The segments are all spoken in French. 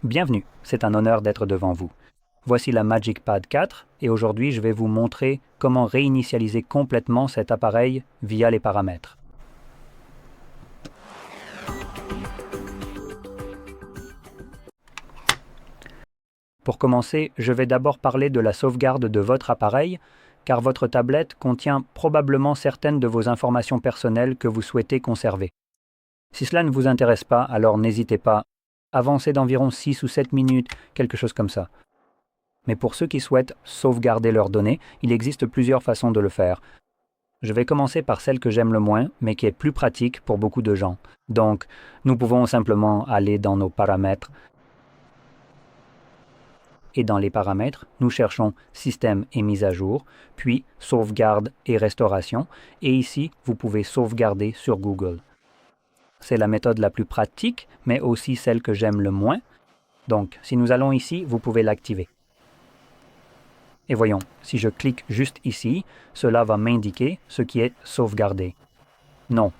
Bienvenue, c'est un honneur d'être devant vous. Voici la MagicPad 4 et aujourd'hui je vais vous montrer comment réinitialiser complètement cet appareil via les paramètres. Pour commencer, je vais d'abord parler de la sauvegarde de votre appareil, car votre tablette contient probablement certaines de vos informations personnelles que vous souhaitez conserver. Si cela ne vous intéresse pas, alors n'hésitez pas. Avancez d'environ 6 ou 7 minutes, quelque chose comme ça. Mais pour ceux qui souhaitent sauvegarder leurs données, il existe plusieurs façons de le faire. Je vais commencer par celle que j'aime le moins, mais qui est plus pratique pour beaucoup de gens. Donc, nous pouvons simplement aller dans nos paramètres. Et dans les paramètres, nous cherchons Système et mise à jour, puis Sauvegarde et restauration, et ici, vous pouvez sauvegarder sur Google. C'est la méthode la plus pratique, mais aussi celle que j'aime le moins. Donc, si nous allons ici, vous pouvez l'activer. Et voyons, si je clique juste ici, cela va m'indiquer ce qui est sauvegardé. Non.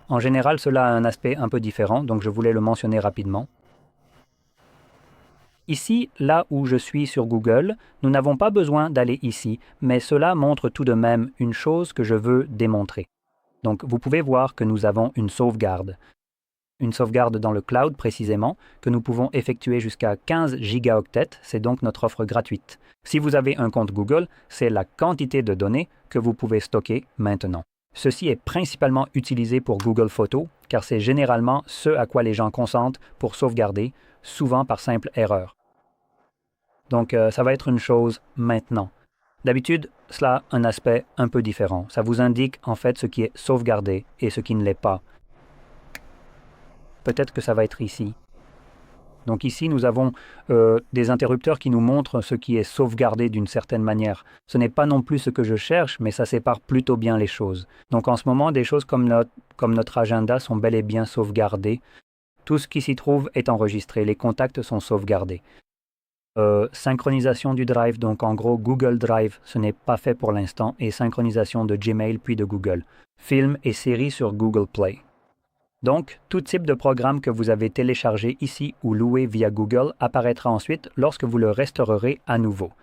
En général, cela a un aspect un peu différent, donc je voulais le mentionner rapidement. Ici, là où je suis sur Google, nous n'avons pas besoin d'aller ici, mais cela montre tout de même une chose que je veux démontrer. Donc, vous pouvez voir que nous avons une sauvegarde. Une sauvegarde dans le cloud précisément, que nous pouvons effectuer jusqu'à 15 gigaoctets, c'est donc notre offre gratuite. Si vous avez un compte Google, c'est la quantité de données que vous pouvez stocker maintenant. Ceci est principalement utilisé pour Google Photos, car c'est généralement ce à quoi les gens consentent pour sauvegarder, souvent par simple erreur. Donc, ça va être une chose maintenant. D'habitude, cela a un aspect un peu différent. Ça vous indique en fait ce qui est sauvegardé et ce qui ne l'est pas. Peut-être que ça va être ici. Donc ici, nous avons des interrupteurs qui nous montrent ce qui est sauvegardé d'une certaine manière. Ce n'est pas non plus ce que je cherche, mais ça sépare plutôt bien les choses. Donc en ce moment, des choses comme notre agenda sont bel et bien sauvegardées. Tout ce qui s'y trouve est enregistré. Les contacts sont sauvegardés. Synchronisation du Drive, donc en gros Google Drive, ce n'est pas fait pour l'instant, et synchronisation de Gmail puis de Google. Films et séries sur Google Play. Donc, tout type de programme que vous avez téléchargé ici ou loué via Google apparaîtra ensuite lorsque vous le restaurerez à nouveau.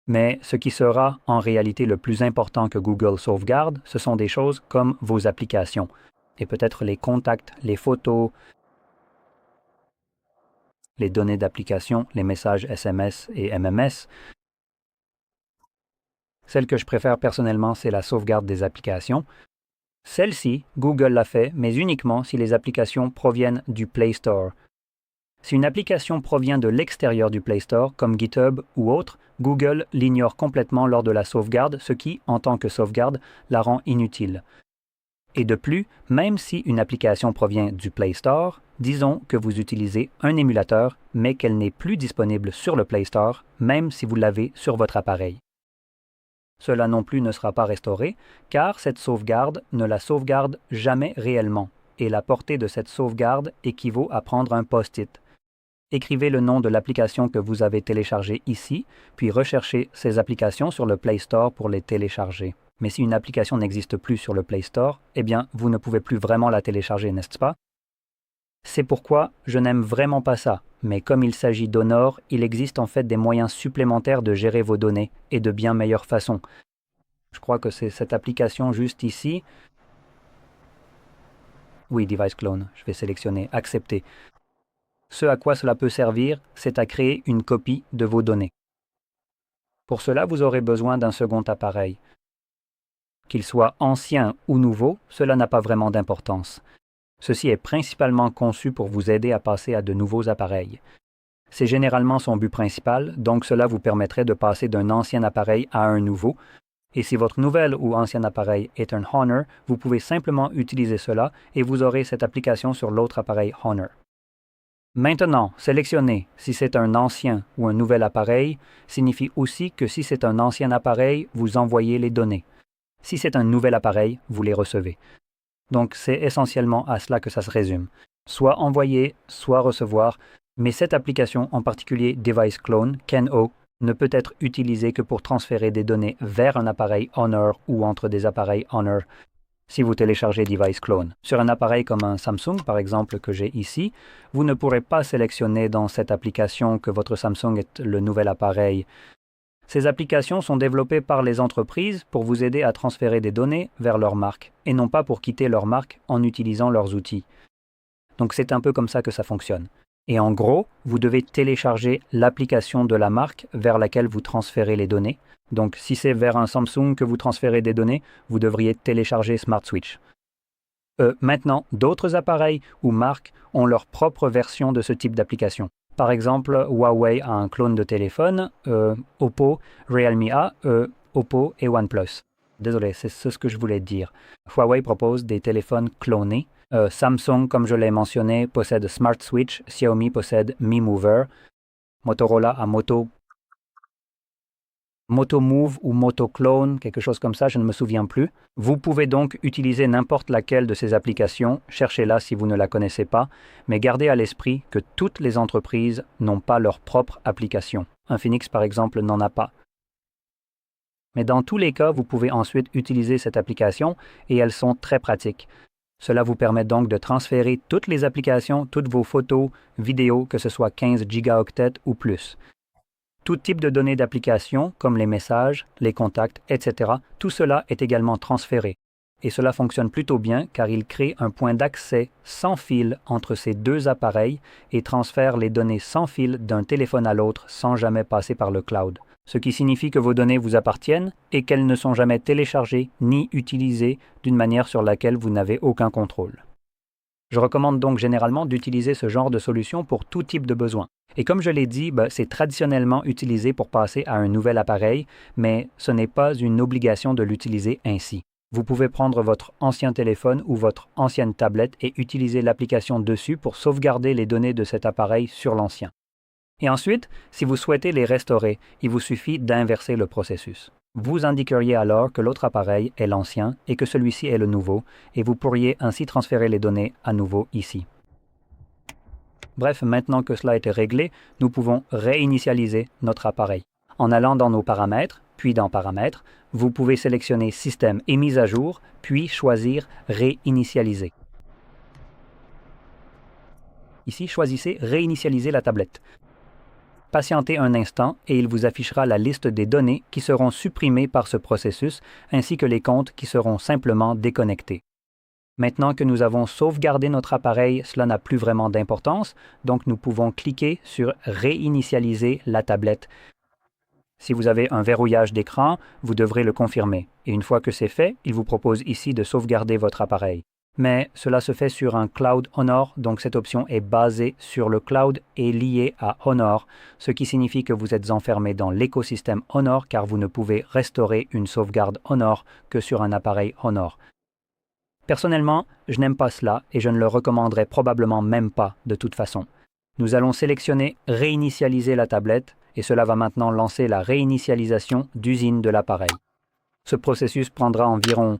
Mais ce qui sera en réalité le plus important que Google sauvegarde, ce sont des choses comme vos applications, et peut-être les contacts, les photos, les données d'application, les messages SMS et MMS. Celle que je préfère personnellement, c'est la sauvegarde des applications. Celle-ci, Google l'a fait, mais uniquement si les applications proviennent du Play Store. Si une application provient de l'extérieur du Play Store, comme GitHub ou autre, Google l'ignore complètement lors de la sauvegarde, ce qui, en tant que sauvegarde, la rend inutile. Et de plus, même si une application provient du Play Store, disons que vous utilisez un émulateur, mais qu'elle n'est plus disponible sur le Play Store, même si vous l'avez sur votre appareil. Cela non plus ne sera pas restauré, car cette sauvegarde ne la sauvegarde jamais réellement, et la portée de cette sauvegarde équivaut à prendre un post-it. Écrivez le nom de l'application que vous avez téléchargée ici, puis recherchez ces applications sur le Play Store pour les télécharger. Mais si une application n'existe plus sur le Play Store, eh bien, vous ne pouvez plus vraiment la télécharger, n'est-ce pas? C'est pourquoi je n'aime vraiment pas ça, mais comme il s'agit d'Honor, il existe en fait des moyens supplémentaires de gérer vos données, et de bien meilleure façon. Je crois que c'est cette application juste ici. Oui, Device Clone, je vais sélectionner « Accepter ». Ce à quoi cela peut servir, c'est à créer une copie de vos données. Pour cela, vous aurez besoin d'un second appareil. Qu'il soit ancien ou nouveau, cela n'a pas vraiment d'importance. Ceci est principalement conçu pour vous aider à passer à de nouveaux appareils. C'est généralement son but principal, donc cela vous permettrait de passer d'un ancien appareil à un nouveau. Et si votre nouvel ou ancien appareil est un Honor, vous pouvez simplement utiliser cela et vous aurez cette application sur l'autre appareil Honor. Maintenant, sélectionner si c'est un ancien ou un nouvel appareil signifie aussi que si c'est un ancien appareil, vous envoyez les données. Si c'est un nouvel appareil, vous les recevez. Donc, c'est essentiellement à cela que ça se résume. Soit envoyer, soit recevoir, mais cette application, en particulier Device Clone, KENO, ne peut être utilisée que pour transférer des données vers un appareil Honor ou entre des appareils Honor. si vous téléchargez Device Clone. Sur un appareil comme un Samsung, par exemple, que j'ai ici, vous ne pourrez pas sélectionner dans cette application que votre Samsung est le nouvel appareil. Ces applications sont développées par les entreprises pour vous aider à transférer des données vers leur marque, et non pas pour quitter leur marque en utilisant leurs outils. Donc c'est un peu comme ça que ça fonctionne. Et en gros, vous devez télécharger l'application de la marque vers laquelle vous transférez les données. Donc si c'est vers un Samsung que vous transférez des données, vous devriez télécharger Smart Switch. Maintenant, d'autres appareils ou marques ont leur propre version de ce type d'application. Par exemple, Huawei a un clone de téléphone, Oppo, Realme A, Oppo et OnePlus. Désolé, c'est ce que je voulais dire. Huawei propose des téléphones clonés. Samsung, comme je l'ai mentionné, possède Smart Switch, Xiaomi possède Mi Mover, Motorola a Motomove ou Motoclone, quelque chose comme ça, je ne me souviens plus. Vous pouvez donc utiliser n'importe laquelle de ces applications, cherchez-la si vous ne la connaissez pas, mais gardez à l'esprit que toutes les entreprises n'ont pas leur propre application. Infinix, par exemple, n'en a pas. Mais dans tous les cas, vous pouvez ensuite utiliser cette application et elles sont très pratiques. Cela vous permet donc de transférer toutes les applications, toutes vos photos, vidéos, que ce soit 15 gigaoctets ou plus. Tout type de données d'application, comme les messages, les contacts, etc., tout cela est également transféré. Et cela fonctionne plutôt bien car il crée un point d'accès sans fil entre ces deux appareils et transfère les données sans fil d'un téléphone à l'autre sans jamais passer par le cloud. Ce qui signifie que vos données vous appartiennent et qu'elles ne sont jamais téléchargées ni utilisées d'une manière sur laquelle vous n'avez aucun contrôle. Je recommande donc généralement d'utiliser ce genre de solution pour tout type de besoin. Et comme je l'ai dit, c'est traditionnellement utilisé pour passer à un nouvel appareil, mais ce n'est pas une obligation de l'utiliser ainsi. Vous pouvez prendre votre ancien téléphone ou votre ancienne tablette et utiliser l'application dessus pour sauvegarder les données de cet appareil sur l'ancien. Et ensuite, si vous souhaitez les restaurer, il vous suffit d'inverser le processus. Vous indiqueriez alors que l'autre appareil est l'ancien et que celui-ci est le nouveau, et vous pourriez ainsi transférer les données à nouveau ici. Bref, maintenant que cela a été réglé, nous pouvons réinitialiser notre appareil. En allant dans nos paramètres, puis dans Paramètres, vous pouvez sélectionner Système et mise à jour, puis choisir Réinitialiser. Ici, choisissez Réinitialiser la tablette. Patientez un instant et il vous affichera la liste des données qui seront supprimées par ce processus, ainsi que les comptes qui seront simplement déconnectés. Maintenant que nous avons sauvegardé notre appareil, cela n'a plus vraiment d'importance, donc nous pouvons cliquer sur Réinitialiser la tablette. Si vous avez un verrouillage d'écran, vous devrez le confirmer. Et une fois que c'est fait, il vous propose ici de sauvegarder votre appareil. Mais cela se fait sur un Cloud Honor, donc cette option est basée sur le cloud et liée à Honor, ce qui signifie que vous êtes enfermé dans l'écosystème Honor car vous ne pouvez restaurer une sauvegarde Honor que sur un appareil Honor. Personnellement, je n'aime pas cela et je ne le recommanderais probablement même pas de toute façon. Nous allons sélectionner Réinitialiser la tablette et cela va maintenant lancer la réinitialisation d'usine de l'appareil. Ce processus prendra environ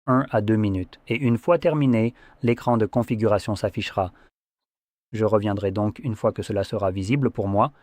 1 à 2 minutes et une fois terminé, l'écran de configuration s'affichera. Je reviendrai donc une fois que cela sera visible pour moi.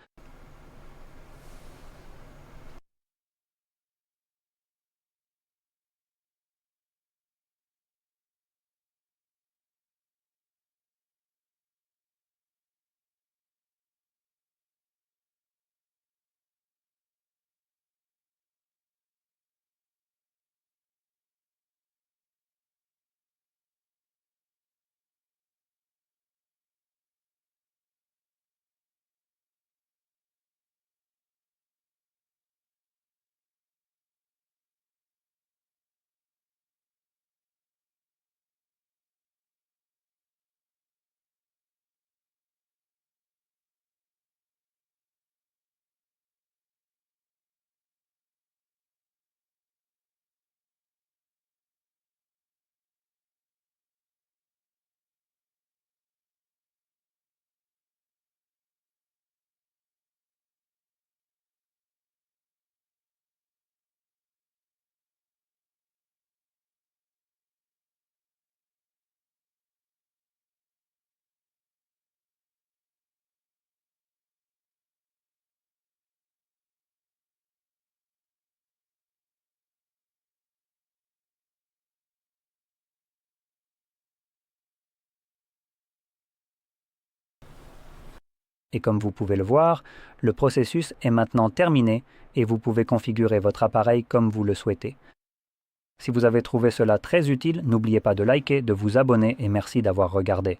Et comme vous pouvez le voir, le processus est maintenant terminé et vous pouvez configurer votre appareil comme vous le souhaitez. Si vous avez trouvé cela très utile, n'oubliez pas de liker, de vous abonner et merci d'avoir regardé.